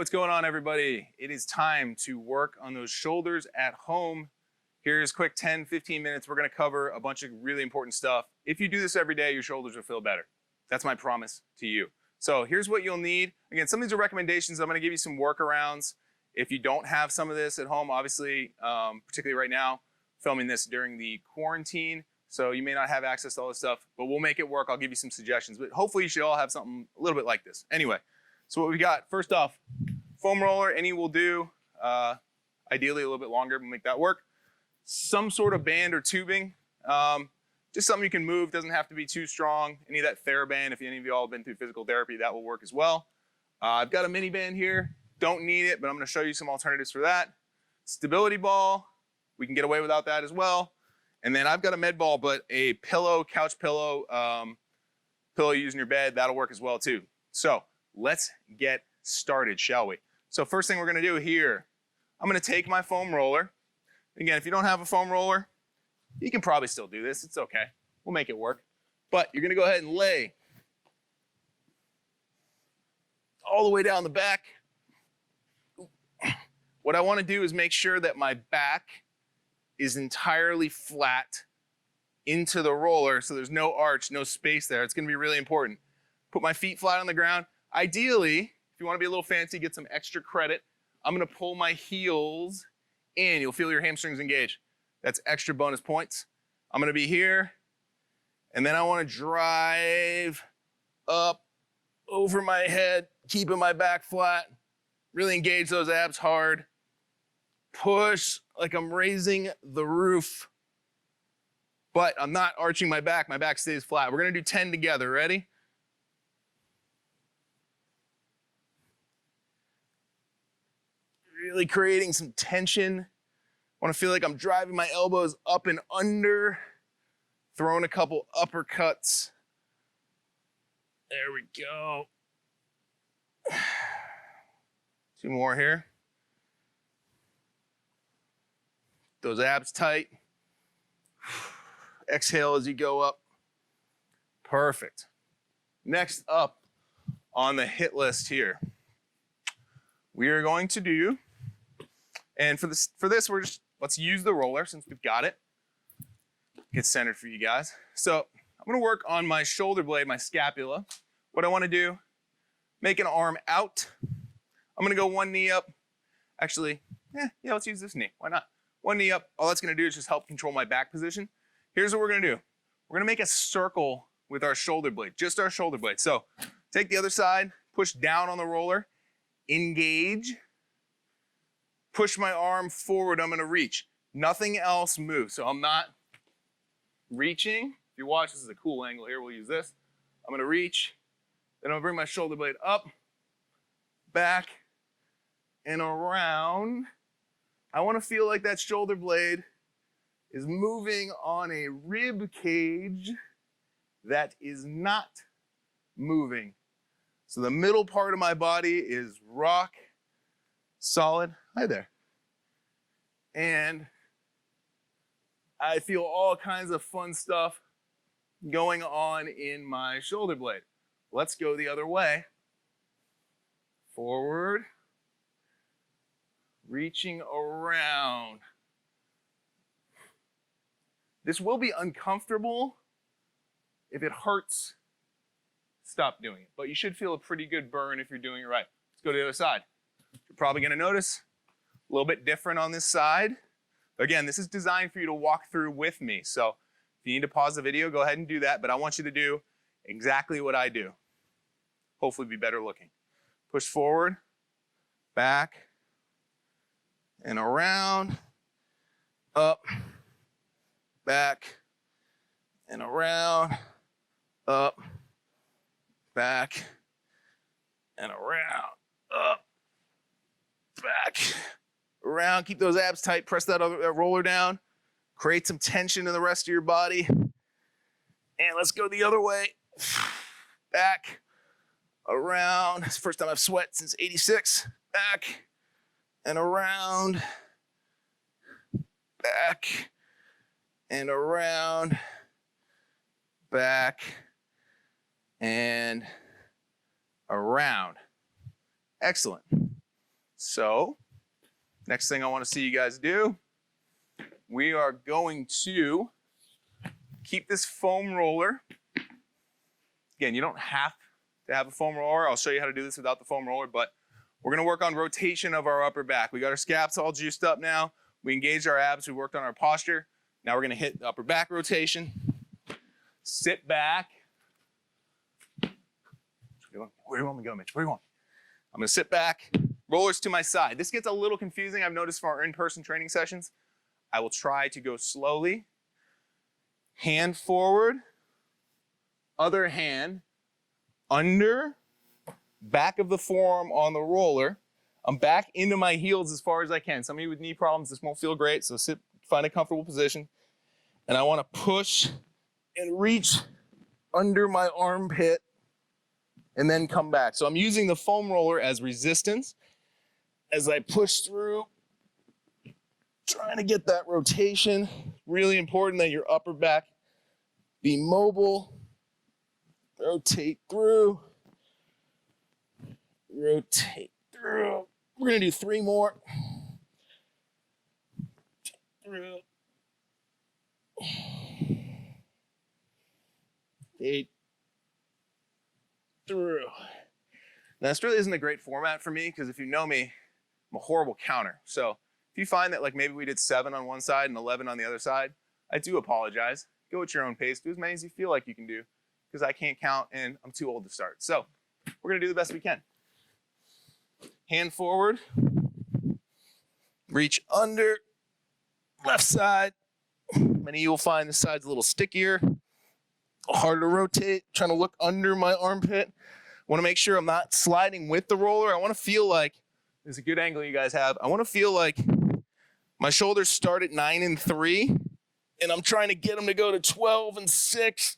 What's going on, everybody? It is time to work on those shoulders at home. Here's quick 10, 15 minutes. We're gonna cover a bunch of really important stuff. If you do this every day, your shoulders will feel better. That's my promise to you. So here's what you'll need. Again, some of these are recommendations. I'm gonna give you some workarounds. If you don't have some of this at home, obviously, particularly right now, filming this during the quarantine, so you may not have access to all this stuff, but we'll make it work. I'll give you some suggestions, but hopefully you should all have something a little bit like this. Anyway, so what we got, first off, foam roller, any will do. Ideally a little bit longer, we'll make that work. Some sort of band or tubing, just something you can move, doesn't have to be too strong. Any of that TheraBand, if any of you all have been through physical therapy, that will work as well. I've got a mini band here, don't need it, but I'm gonna show you some alternatives for that. Stability ball, we can get away without that as well. And then I've got a med ball, but a pillow, couch pillow, pillow you use in your bed, that'll work as well too. So let's get started, shall we? So first thing we're gonna do here, I'm gonna take my foam roller. Again, if you don't have a foam roller, you can probably still do this, it's okay. We'll make it work. But you're gonna go ahead and lay all the way down the back. What I wanna do is make sure that my back is entirely flat into the roller, so there's no arch, no space there. It's gonna be really important. Put my feet flat on the ground. Ideally, if you wanna be a little fancy, get some extra credit, I'm gonna pull my heels in. You'll feel your hamstrings engage. That's extra bonus points. I'm gonna be here, and then I wanna drive up over my head, keeping my back flat, really engage those abs hard. Push like I'm raising the roof, but I'm not arching my back stays flat. We're gonna do 10 together, ready? Really creating some tension. I wanna feel like I'm driving my elbows up and under, throwing a couple uppercuts. There we go. 2 more here. Those abs tight. Exhale as you go up. Perfect. Next up on the hit list here, we are going to do, and for this let's use the roller since we've got it. Get centered for you guys. So I'm gonna work on my shoulder blade, my scapula. What I wanna do, make an arm out. I'm gonna go one knee up. Actually, yeah, let's use this knee, why not? One knee up, all that's gonna do is just help control my back position. Here's what we're gonna do. We're gonna make a circle with our shoulder blade, just our shoulder blade. So take the other side, push down on the roller, engage, push my arm forward, I'm gonna reach. Nothing else moves, so I'm not reaching. If you watch, this is a cool angle here, we'll use this. I'm gonna reach, then I'll bring my shoulder blade up, back, and around. I wanna feel like that shoulder blade is moving on a rib cage that is not moving. So the middle part of my body is rock solid. Hi there. And I feel all kinds of fun stuff going on in my shoulder blade. Let's go the other way. Forward. Reaching around. This will be uncomfortable. If it hurts, stop doing it. But you should feel a pretty good burn if you're doing it right. Let's go to the other side. You're probably gonna notice a little bit different on this side. Again, this is designed for you to walk through with me. So if you need to pause the video, go ahead and do that. But I want you to do exactly what I do. Hopefully be better looking. Push forward, back, and around, up, back, and around, up, back, and around, up, back, around. Keep those abs tight, press that roller down, create some tension in the rest of your body. And let's go the other way. Back, around. It's the first time I've sweat since '86. Back, and around, back, and around, back, and around. Excellent. So next thing I want to see you guys do, we are going to keep this foam roller. Again, you don't have to have a foam roller. I'll show you how to do this without the foam roller, but we're going to work on rotation of our upper back. We got our scaps all juiced up now. We engaged our abs. We worked on our posture. Now we're going to hit the upper back rotation. Sit back. Where do you want me to go, Mitch? Where do you want? I'm going to sit back. Rollers to my side. This gets a little confusing, I've noticed, for our in-person training sessions. I will try to go slowly. Hand forward. Other hand under, back of the forearm on the roller. I'm back into my heels as far as I can. Some of you with knee problems, this won't feel great, so sit, find a comfortable position. And I want to push and reach under my armpit and then come back. So I'm using the foam roller as resistance as I push through, trying to get that rotation. Really important that your upper back be mobile. Rotate through. Rotate through. We're going to do 3 more. Through. 8. Through. Now, this really isn't a great format for me because if you know me, I'm a horrible counter. So if you find that like maybe we did 7 on one side and 11 on the other side, I do apologize. Go at your own pace. Do as many as you feel like you can do because I can't count and I'm too old to start. So we're going to do the best we can. Hand forward. Reach under. Left side. Many of you will find this side's a little stickier. Harder to rotate. Trying to look under my armpit. Want to make sure I'm not sliding with the roller. I want to feel like, this is a good angle you guys have. I want to feel like my shoulders start at 9 and 3. And I'm trying to get them to go to 12 and 6.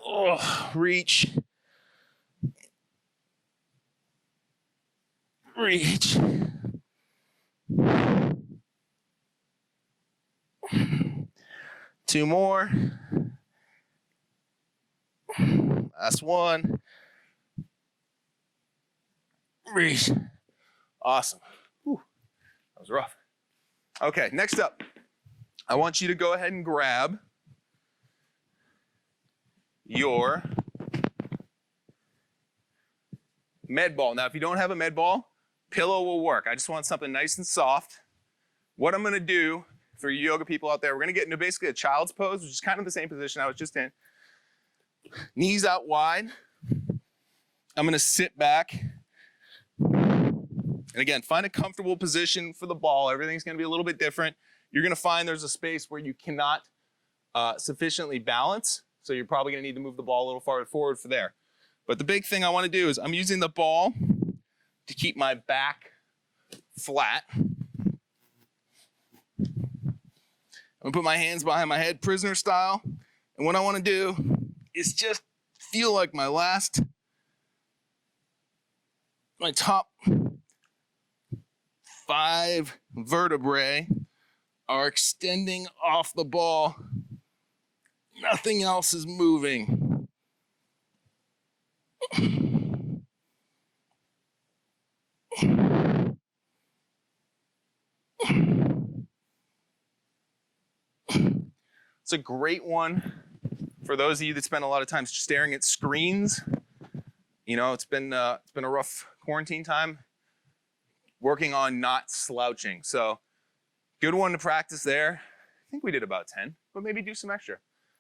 Oh, reach. Reach. Two more. Last one. Reach. Awesome. Whew. That was rough. Okay, next up. I want you to go ahead and grab your med ball. Now, if you don't have a med ball, pillow will work. I just want something nice and soft. What I'm going to do for you yoga people out there, we're going to get into basically a child's pose, which is kind of the same position I was just in. Knees out wide. I'm going to sit back. And again, find a comfortable position for the ball. Everything's going to be a little bit different. You're going to find there's a space where you cannot sufficiently balance. So you're probably going to need to move the ball a little farther forward for there. But the big thing I want to do is I'm using the ball to keep my back flat. I'm going to put my hands behind my head, prisoner style. And what I want to do is just feel like my top 5 vertebrae are extending off the ball. Nothing else is moving. It's a great one for those of you that spend a lot of time staring at screens. You know, it's been a rough quarantine time. Working on not slouching. So good one to practice there. I think we did about 10, but maybe do some extra.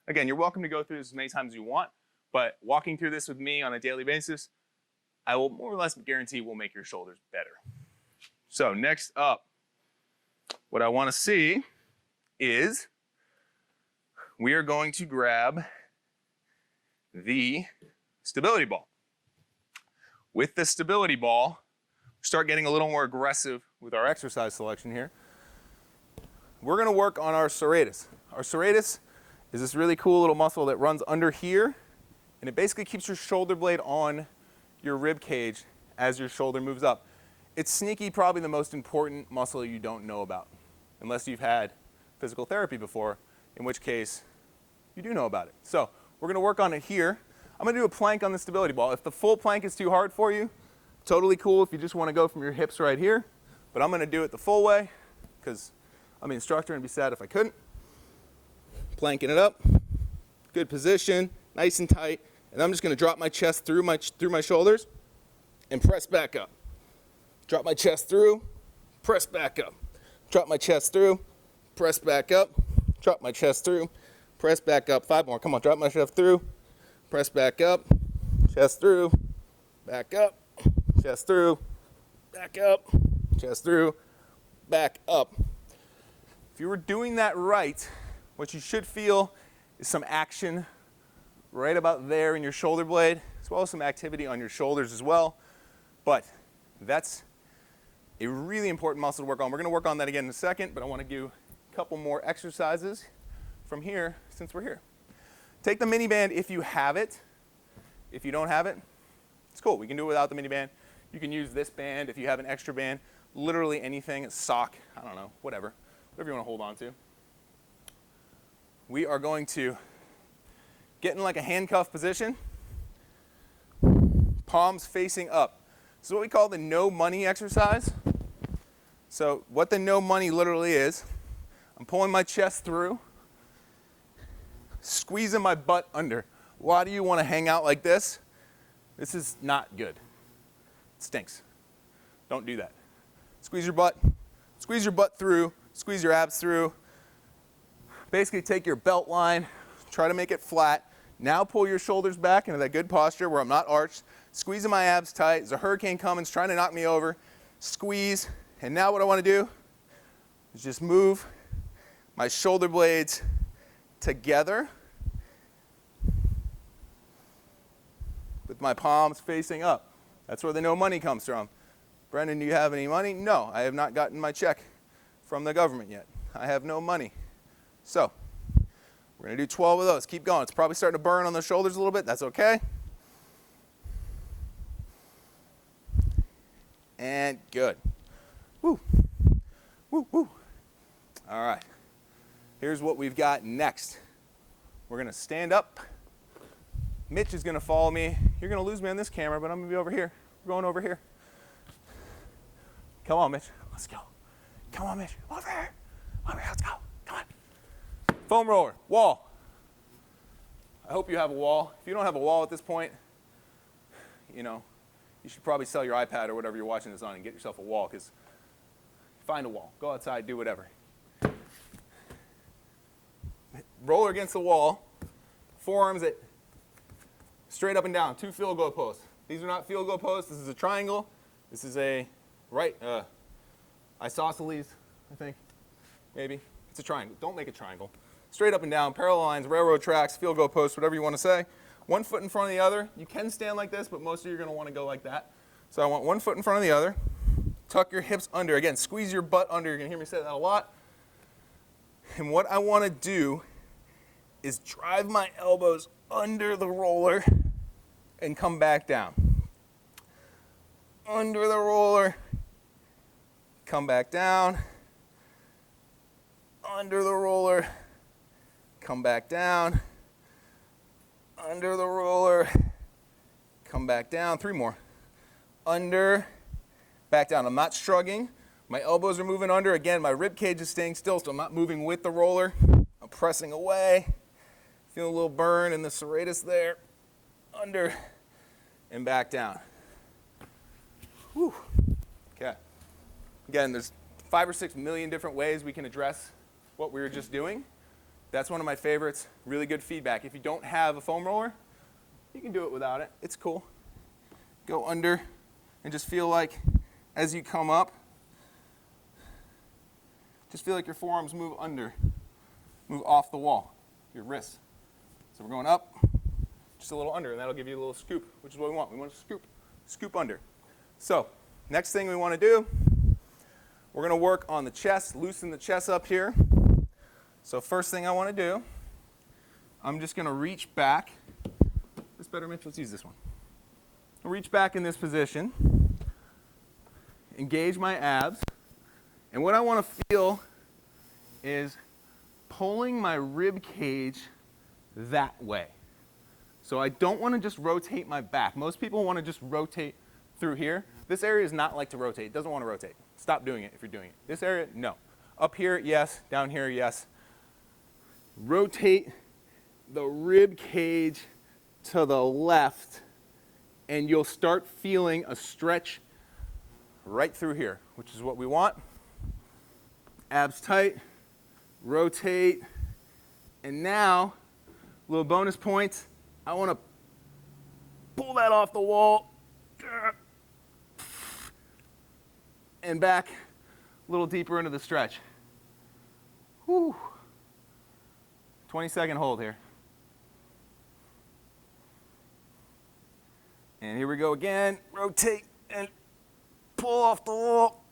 Again, you're welcome to go through this as many times as you want, but walking through this with me on a daily basis, I will more or less guarantee will make your shoulders better. So next up, what I want to see is we are going to grab the stability ball. With the stability ball, start getting a little more aggressive with our exercise selection here. We're going to work on our serratus. Our serratus is this really cool little muscle that runs under here, and it basically keeps your shoulder blade on your rib cage as your shoulder moves up. It's sneaky, probably the most important muscle you don't know about, unless you've had physical therapy before, in which case you do know about it. So we're going to work on it here. I'm going to do a plank on the stability ball. If the full plank is too hard for you, Totally cool if you just want to go from your hips right here, but I'm going to do it the full way because I'm the instructor and I'd be sad if I couldn't. Planking it up, good position, nice and tight, and I'm just going to drop my chest through my shoulders and press back up. Drop my chest through, press back up. Drop my chest through, press back up. Drop my chest through, press back up. 5 more. Come on, drop my chest through, press back up, chest through, back up, chest through, back up, chest through, back up. If you were doing that right, what you should feel is some action right about there in your shoulder blade, as well as some activity on your shoulders as well. But that's a really important muscle to work on. We're going to work on that again in a second, but I want to do a couple more exercises from here since we're here. Take the mini band if you have it. If you don't have it, it's cool. We can do it without the mini band. You can use this band if you have an extra band. Literally anything, a sock, I don't know, whatever you want to hold on to. We are going to get in like a handcuff position, palms facing up. This is what we call the no money exercise. So what the no money literally is, I'm pulling my chest through, squeezing my butt under. Why do you want to hang out like this? This is not good. It stinks. Don't do that. Squeeze your butt through, squeeze your abs through. Basically take your belt line, try to make it flat. Now pull your shoulders back into that good posture where I'm not arched. Squeezing my abs tight. There's a hurricane coming, it's trying to knock me over. Squeeze. And now what I want to do is just move my shoulder blades together with my palms facing up. That's where the no money comes from. Brendan, do you have any money? No, I have not gotten my check from the government yet. I have no money. So, we're going to do 12 of those. Keep going. It's probably starting to burn on the shoulders a little bit. That's okay. And good. Woo. Woo, woo. All right. Here's what we've got next. We're going to stand up. Mitch is going to follow me. You're going to lose me on this camera, but I'm going to be over here. We're going over here. Come on, Mitch. Let's go. Come on, Mitch. Over here. Over here. Let's go. Come on. Foam roller. Wall. I hope you have a wall. If you don't have a wall at this point, you know, you should probably sell your iPad or whatever you're watching this on and get yourself a wall, because find a wall. Go outside. Do whatever. Roller against the wall. Forearms at straight up and down. 2 field goal posts. These are not field goal posts. This is a triangle. This is a isosceles, I think. Maybe. It's a triangle. Don't make a triangle. Straight up and down, parallel lines, railroad tracks, field goal posts, whatever you want to say. 1 foot in front of the other. You can stand like this, but most of you are going to want to go like that. So I want 1 foot in front of the other. Tuck your hips under. Again, squeeze your butt under. You're going to hear me say that a lot. And what I want to do is drive my elbows under the roller and come back down. Under the roller, come back down. Under the roller, come back down. Under the roller, come back down. 3 more. Under, back down. I'm not shrugging. My elbows are moving under. Again, my rib cage is staying still, so I'm not moving with the roller. I'm pressing away. Feel a little burn in the serratus there. Under and back down. Whew. Okay. Again, there's 5 or 6 million different ways we can address what we were just doing. That's one of my favorites. Really good feedback. If you don't have a foam roller, you can do it without it. It's cool. Go under and just feel like as you come up, just feel like your forearms move under, move off the wall, your wrists. So we're going up, just a little under, and that'll give you a little scoop, which is what we want. We want to scoop under. So next thing we want to do, we're going to work on the chest, loosen the chest up here. So first thing I want to do, I'm just going to reach back. This better, Mitch? Let's use this one. I'll reach back in this position, engage my abs, and what I want to feel is pulling my rib cage that way. So I don't want to just rotate my back. Most people want to just rotate through here. This area is not like to rotate. It doesn't want to rotate. Stop doing it if you're doing it. This area, no. Up here, yes. Down here, yes. Rotate the rib cage to the left, and you'll start feeling a stretch right through here, which is what we want. Abs tight, rotate, and now, little bonus points, I want to pull that off the wall, and back a little deeper into the stretch. Whew. 20-second hold here. And here we go again. Rotate and pull off the wall.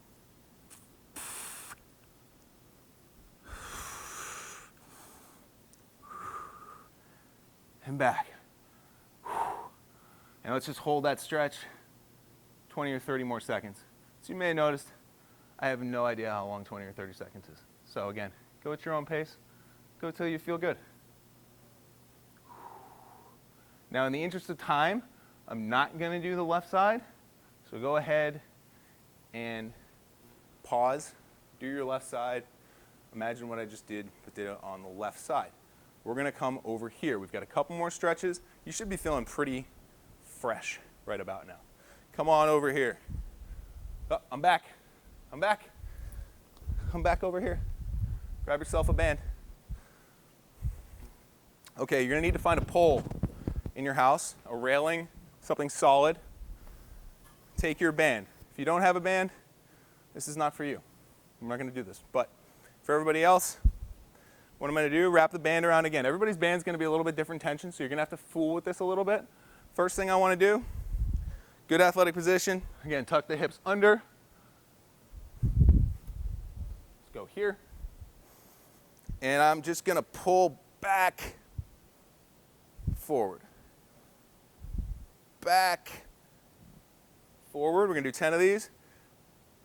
And back. And let's just hold that stretch 20 or 30 more seconds. So you may have noticed, I have no idea how long 20 or 30 seconds is. So again, go at your own pace. Go till you feel good. Now in the interest of time, I'm not going to do the left side. So go ahead and pause. Do your left side. Imagine what I just did, but did it on the left side. We're going to come over here. We've got a couple more stretches. You should be feeling pretty fresh right about now. Come on over here. Oh, I'm back. I'm back. Come back over here. Grab yourself a band. Okay, you're going to need to find a pole in your house, a railing, something solid. Take your band. If you don't have a band, this is not for you. I'm not going to do this. But for everybody else, what I'm going to do, wrap the band around again. Everybody's band's going to be a little bit different tension, so you're going to have to fool with this a little bit. First thing I want to do, good athletic position. Again, tuck the hips under. Let's go here. And I'm just going to pull back, forward. Back, forward. We're going to do 10 of these.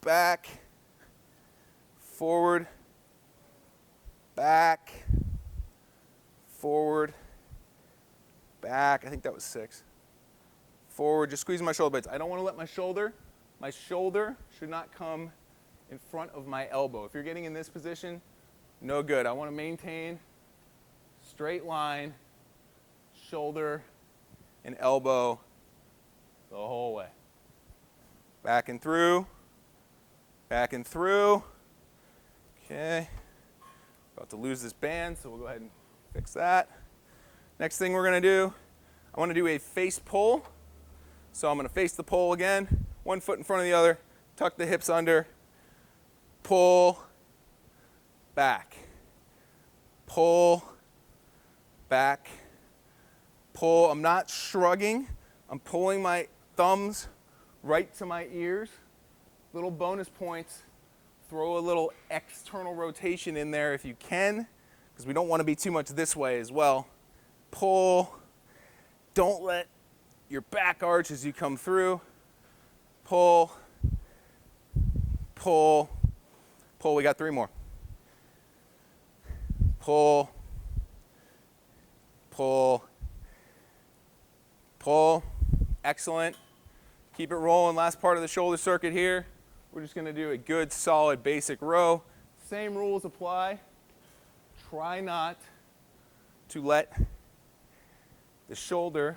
Back, forward, back, forward, back. I think that was 6. Forward, just squeeze my shoulder blades. I don't want to let my shoulder should not come in front of my elbow. If you're getting in this position, no good. I want to maintain straight line, shoulder and elbow the whole way. Back and through, back and through. Okay. About to lose this band, so we'll go ahead and fix that. Next thing we're going to do, I want to do a face pull. So I'm going to face the pole again, one foot in front of the other, tuck the hips under, pull, back, pull, back, pull. I'm not shrugging. I'm pulling my thumbs right to my ears. Little bonus points. Throw a little external rotation in there if you can, because we don't want to be too much this way as well. Pull. Don't let your back arch as you come through. Pull. Pull. Pull. We got 3 more. Pull. Pull. Pull. Excellent. Keep it rolling. Last part of the shoulder circuit here. We're just going to do a good, solid, basic row. Same rules apply. Try not to let the shoulder,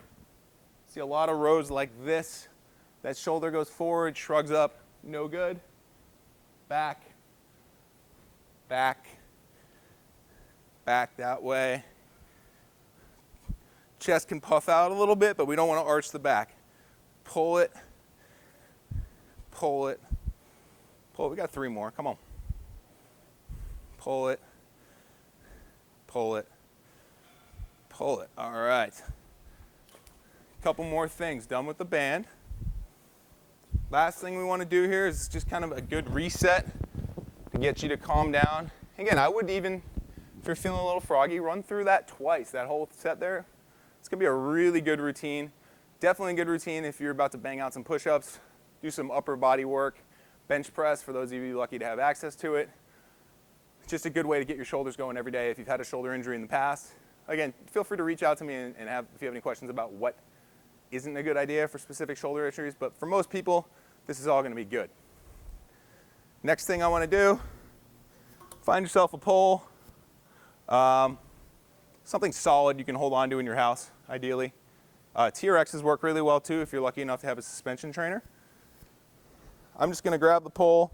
see a lot of rows like this. That shoulder goes forward, shrugs up, no good. Back, back, back that way. Chest can puff out a little bit, but we don't want to arch the back. Pull it, pull it. Pull it. We got 3 more. Come on. Pull it. Pull it. Pull it. All right. Couple more things. Done with the band. Last thing we want to do here is just kind of a good reset to get you to calm down. Again, I would even, if you're feeling a little froggy, run through that twice. That whole set there. It's going to be a really good routine. Definitely a good routine if you're about to bang out some push-ups, do some upper body work. Bench press, for those of you lucky to have access to it. It's just a good way to get your shoulders going every day if you've had a shoulder injury in the past. Again, feel free to reach out to me and if you have any questions about what isn't a good idea for specific shoulder injuries. But for most people, this is all gonna be good. Next thing I wanna do, find yourself a pole, something solid you can hold on to in your house, ideally. TRXs work really well too if you're lucky enough to have a suspension trainer. I'm just gonna grab the pole,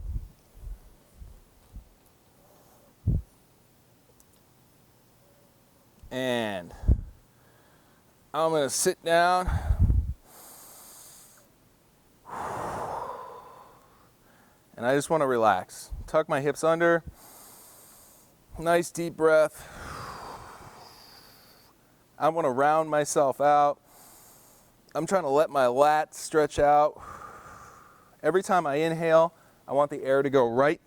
and I'm gonna sit down. And I just wanna relax. Tuck my hips under, nice deep breath. I wanna round myself out. I'm trying to let my lats stretch out. Every time I inhale, I want the air to go right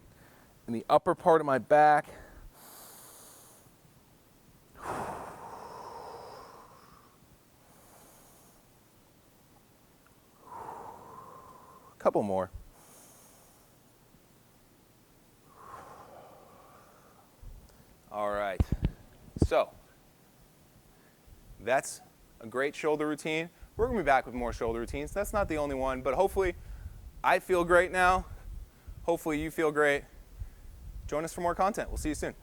in the upper part of my back. Couple more. All right, so that's a great shoulder routine. We're gonna be back with more shoulder routines. That's not the only one, but hopefully I feel great now. Hopefully you feel great. Join us for more content. We'll see you soon.